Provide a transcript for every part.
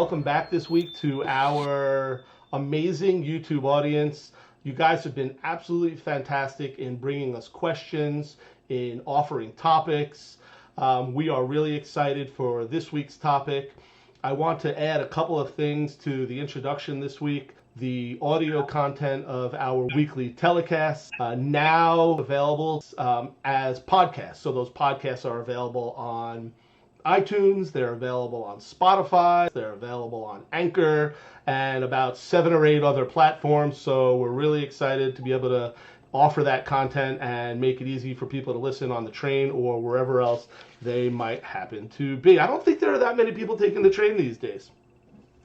welcome back this week to our amazing YouTube audience. You guys have been absolutely fantastic in bringing us questions, in offering topics. We are really excited for this week's topic. I want to add a couple of things to the introduction this week. The audio content of our weekly telecasts now available as podcasts. So those podcasts are available on iTunes, they're available on Spotify, they're available on Anchor, and about 7 or 8 other platforms. So we're really excited to be able to offer that content and make it easy for people to listen on the train or wherever else they might happen to be. I don't think there are that many people taking the train these days.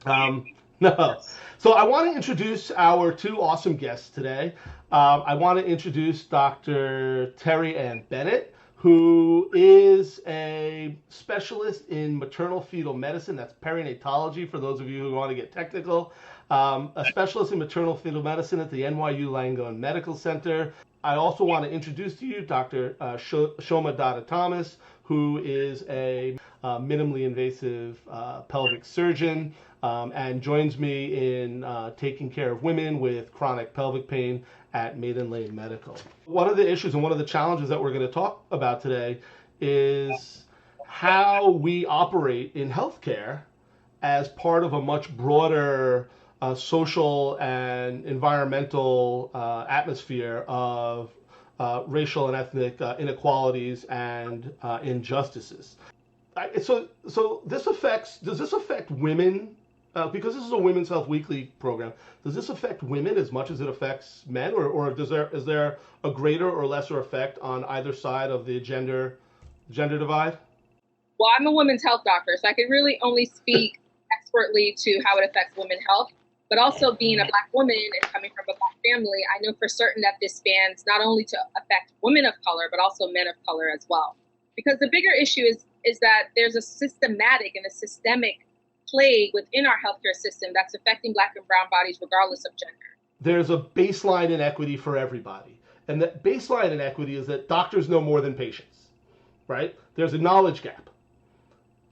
No. So I want to introduce our two awesome guests today. I want to introduce Dr. Terri-Ann Bennett, who is a specialist in maternal-fetal medicine. That's perinatology for those of you who want to get technical. A specialist in maternal-fetal medicine at the NYU-Langone Medical Center. I also want to introduce to you Dr. Shoma Dada-Thomas, who is a minimally invasive pelvic surgeon and joins me in taking care of women with chronic pelvic pain at Maiden Lane Medical. One of the issues and one of the challenges that we're going to talk about today is how we operate in healthcare as part of a much broader social and environmental atmosphere of racial and ethnic inequalities and injustices. So does this affect women? Because this is a Women's Health Weekly program, does this affect women as much as it affects men, or is there a greater or lesser effect on either side of the gender divide? Well, I'm a women's health doctor, so I can really only speak expertly to how it affects women's health. But also being a Black woman and coming from a Black family, I know for certain that this spans not only to affect women of color, but also men of color as well. Because the bigger issue is that there's a systematic and a systemic plague within our healthcare system that's affecting Black and brown bodies regardless of gender. There's a baseline inequity for everybody. And that baseline inequity is that doctors know more than patients, right? There's a knowledge gap.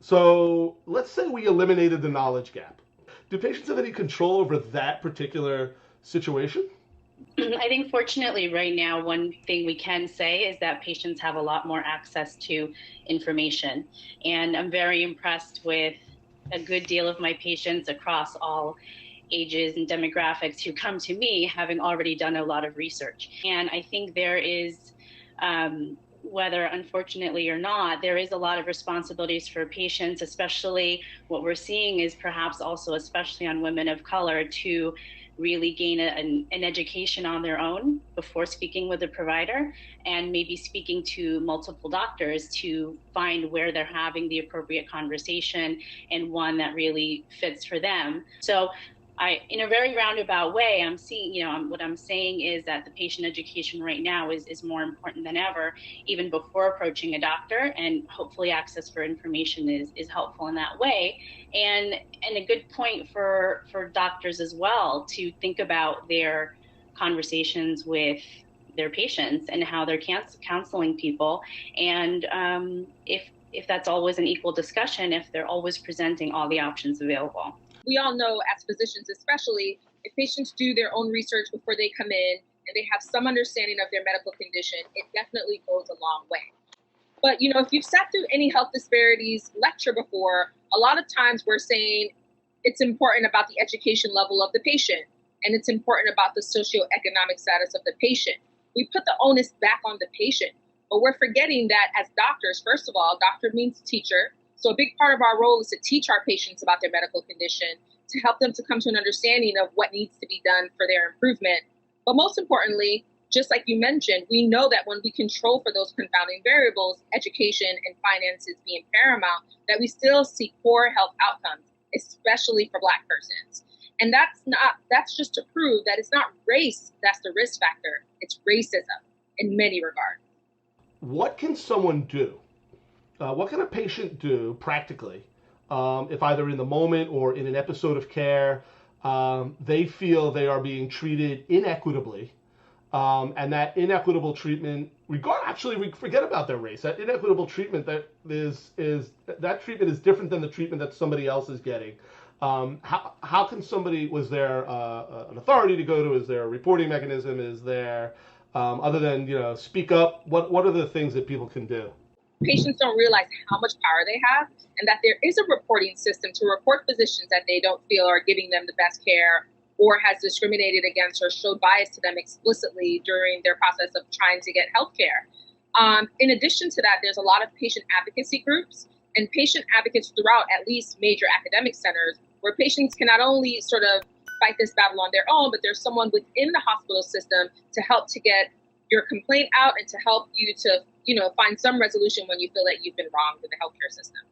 So let's say we eliminated the knowledge gap. Do patients have any control over that particular situation? I think fortunately right now, one thing we can say is that patients have a lot more access to information. And I'm very impressed with a good deal of my patients across all ages and demographics who come to me having already done a lot of research. And I think there is, whether unfortunately or not, there is a lot of responsibilities for patients, especially what we're seeing is perhaps also, especially on women of color, to really gain an education on their own before speaking with a provider and maybe speaking to multiple doctors to find where they're having the appropriate conversation and one that really fits for them. So in a very roundabout way, I'm seeing, what I'm saying is that the patient education right now is more important than ever, even before approaching a doctor, and hopefully access for information is helpful in that way. And a good point for doctors as well to think about their conversations with their patients and how they're counseling people. And if that's always an equal discussion, if they're always presenting all the options available. We all know as physicians, especially if patients do their own research before they come in and they have some understanding of their medical condition, it definitely goes a long way. But, if you've sat through any health disparities lecture before, a lot of times we're saying it's important about the education level of the patient and it's important about the socioeconomic status of the patient. We put the onus back on the patient, but we're forgetting that as doctors, first of all, doctor means teacher. So a big part of our role is to teach our patients about their medical condition, to help them to come to an understanding of what needs to be done for their improvement. But most importantly, just like you mentioned, we know that when we control for those confounding variables, education and finances being paramount, that we still see poor health outcomes, especially for Black persons. And that's just to prove that it's not race that's the risk factor, it's racism in many regards. What can someone do? What can a patient do practically if either in the moment or in an episode of care they feel they are being treated inequitably, and that inequitable treatment, forget about their race. That inequitable treatment that treatment is different than the treatment that somebody else is getting. How can somebody, was there an authority to go to? Is there a reporting mechanism? Is there, other than, speak up, what are the things that people can do? Patients don't realize how much power they have, and that there is a reporting system to report physicians that they don't feel are giving them the best care or has discriminated against or showed bias to them explicitly during their process of trying to get health care. In addition to that, there's a lot of patient advocacy groups and patient advocates throughout at least major academic centers where patients can not only sort of fight this battle on their own, but there's someone within the hospital system to help to get your complaint out and to help you to, find some resolution when you feel that you've been wronged in the healthcare system.